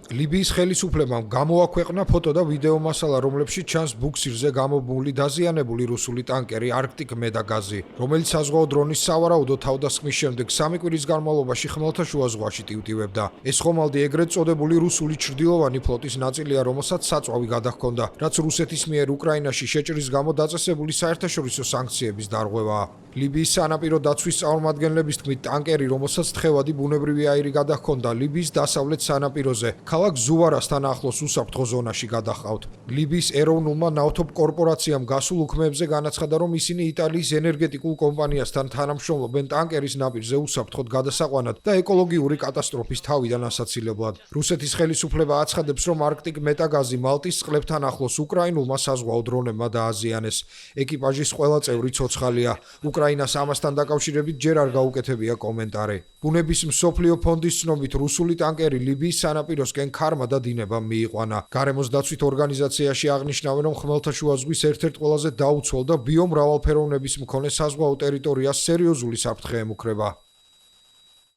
ლიბიის ხელისუფლებამ გამოაქვეყნა ფოტო და ვიდეო მასალა, რომლებშიც ჩანს ბუქსირზე გამობმული დაზიანებული რუსული ტანკერი Arctic Medagaz-ი, რომელიც საზღვაო დრონის სავარაუდო თავდასხმის შემდეგ 3 კვირის განმავლობაში ხმელთაშუა ზღვაში ტივტივებდა. ეს ხომალდი ეგრეთ წოდებული რუსული ჩრდილოვანი ფლოტის ნაწილია, რომელსაც საწვავი გადაჰქონდა, რაც რუსეთის მიერ უკრაინაში შეჭრის გამო დაწესებული საერთაშორისო სანქციების დარღვევაა. ლიბიის სანაპირო დაცვის წარმომადგენლების თქმით, ტანკერი, რომელსაც თხევადი ბუნებრივი აირი გადაჰქონდა ლიბიის დასავლეთ სანაპიროზე, ქალაქ ზუვარასთან ახლოს უსაფრთხო ზონაში გადაჰყავთ. ლიბიის ეროვნულმა ნავთობ კორპორაციამ გასულ უქმეებზე განაცხადა, რომ ისინი იტალიის ენერგეტიკულ კომპანიასთან თანამშრომლობენ ტანკერის ნაპირზე უსაფრთხოდ გადასაყვანად და ეკოლოგიური კატასტროფის თავიდან ასაცილებლად. რუსეთის ხელისუფლება აცხადებს, რომ Arctic Medagaz-ი მალტის წყლებთან ახლოს უკრაინულმა საზღვაო დრონებმა დააზიანეს. ეკიპაჟის ყველა წევრი ცოცხალია. უკრაინას ამასთან დაკავშირებით ჯერ არ გაუკეთებია კომენტარი. ბუნების მსოფლიო ფონდის ცნობით, რუსული ტანკერი ლიბიის სანაპიროსკენ ქარმა და დინებამ მიიყვანა. გარემოს დაცვით ორგანიზაციაში აღნიშნავენ, რომ ხმელთაშუა ზღვის ერთ-ერთ ყველაზე დაუცველ და ბიომრავალფეროვნების მქონე საზღვაო ტერიტორიას სერიოზული საფრთხე ემუქრება.